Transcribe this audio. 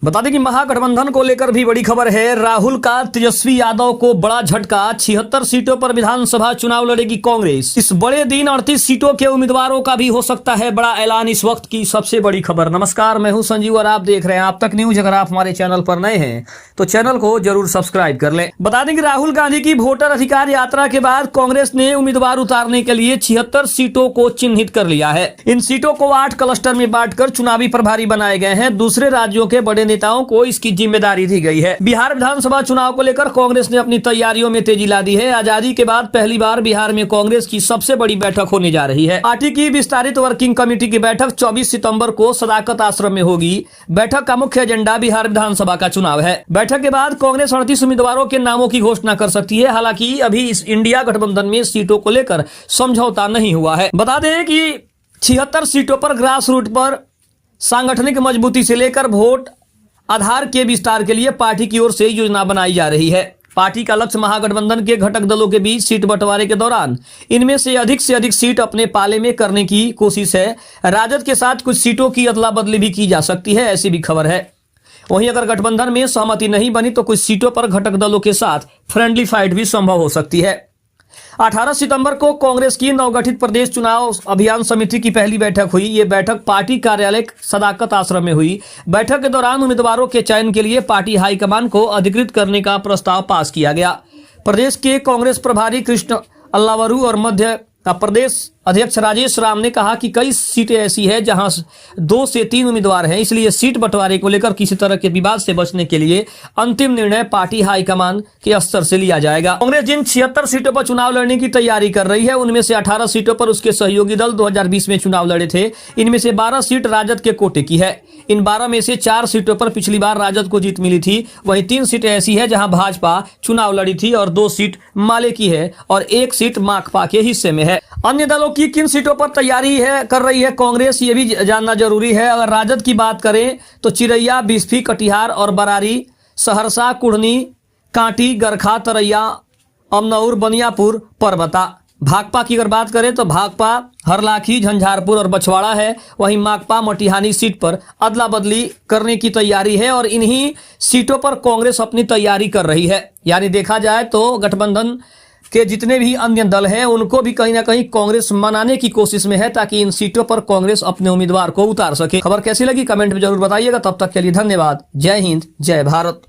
बता दें कि महागठबंधन को लेकर भी बड़ी खबर है। राहुल का तेजस्वी यादव को बड़ा झटका, 76 सीटों पर विधानसभा चुनाव लड़ेगी कांग्रेस। इस बड़े दिन 38 सीटों के उम्मीदवारों का भी हो सकता है बड़ा ऐलान। इस वक्त की सबसे बड़ी खबर। नमस्कार, मैं हूं संजीव और आप देख रहे हैं आप तक न्यूज। अगर आप हमारे चैनल पर नए हैं तो चैनल को जरूर सब्सक्राइब कर लें। बता दें कि राहुल गांधी की वोटर अधिकार यात्रा के बाद कांग्रेस ने उम्मीदवार उतारने के लिए 76 सीटों को चिन्हित कर लिया है। इन सीटों को 8 क्लस्टर में बांटकर चुनावी प्रभारी बनाए गए हैं। दूसरे राज्यों के बड़े नेताओं को इसकी जिम्मेदारी दी गई है। बिहार विधानसभा चुनाव को लेकर कांग्रेस ने अपनी तैयारियों में तेजी ला दी है। आजादी के बाद पहली बार बिहार में कांग्रेस की सबसे बड़ी बैठक होने जा रही है। पार्टी की विस्तारित वर्किंग कमेटी की बैठक 24 सितंबर को सदाकत आश्रम में होगी। बैठक का मुख्य एजेंडा बिहार विधानसभा का चुनाव है। बैठक के बाद कांग्रेस 38 उम्मीदवारों के नामों की घोषणा कर सकती है। हालांकि अभी इस इंडिया गठबंधन में सीटों को लेकर समझौता नहीं हुआ है। बता दें कि 76 सीटों पर ग्रास रूट पर सांगठनिक मजबूती से लेकर वोट आधार के विस्तार के लिए पार्टी की ओर से योजना बनाई जा रही है। पार्टी का लक्ष्य महागठबंधन के घटक दलों के बीच सीट बंटवारे के दौरान इनमें से अधिक सीट अपने पाले में करने की कोशिश है। राजद के साथ कुछ सीटों की अदला बदली भी की जा सकती है, ऐसी भी खबर है। वहीं अगर गठबंधन में सहमति नहीं बनी तो कुछ सीटों पर घटक दलों के साथ फ्रेंडली फाइट भी संभव हो सकती है। 18 सितंबर को कांग्रेस की नवगठित प्रदेश चुनाव अभियान समिति की पहली बैठक हुई। ये बैठक पार्टी कार्यालय सदाकत आश्रम में हुई। बैठक के दौरान उम्मीदवारों के चयन के लिए पार्टी हाईकमान को अधिकृत करने का प्रस्ताव पास किया गया। प्रदेश के कांग्रेस प्रभारी कृष्ण अल्लावरू और मध्य प्रदेश अध्यक्ष राजेश राम ने कहा कि कई सीटें ऐसी हैं जहां 2 से 3 उम्मीदवार हैं, इसलिए सीट बंटवारे को लेकर किसी तरह के विवाद से बचने के लिए अंतिम निर्णय पार्टी हाईकमान के स्तर से लिया जाएगा। कांग्रेस जिन 76 सीटों पर चुनाव लड़ने की तैयारी कर रही है उनमें से 18 सीटों पर उसके सहयोगी दल 2020 में चुनाव लड़े थे। इनमें से 12 सीट राजद के कोटे की है। इन 12 में से 4 सीटों पर पिछली बार राजद को जीत मिली थी। वहीं 3 सीटें ऐसी है जहां भाजपा चुनाव लड़ी थी और 2 सीट माले की है और 1 सीट माकपा के हिस्से में है। अन्य दलों की किन सीटों पर तैयारी कर रही है कांग्रेस, ये भी जानना जरूरी है। अगर राजद की बात करें तो चिरैया, बिस्फी, कटिहार और बरारी, सहरसा, कुढ़नी, कांटी, गरखा, तरैया, अमनौर, बनियापुर, परबता। भाकपा की अगर बात करें तो भाकपा हरलाखी, झंझारपुर और बछवाड़ा है। वहीं माकपा मटिहानी सीट पर अदला बदली करने की तैयारी है और इन्हीं सीटों पर कांग्रेस अपनी तैयारी कर रही है। यानी देखा जाए तो गठबंधन के जितने भी अन्य दल हैं उनको भी कहीं ना कहीं कांग्रेस मनाने की कोशिश में है ताकि इन सीटों पर कांग्रेस अपने उम्मीदवार को उतार सके। खबर कैसी लगी कमेंट में जरूर बताइएगा। तब तक के लिए धन्यवाद। जय हिंद, जय भारत।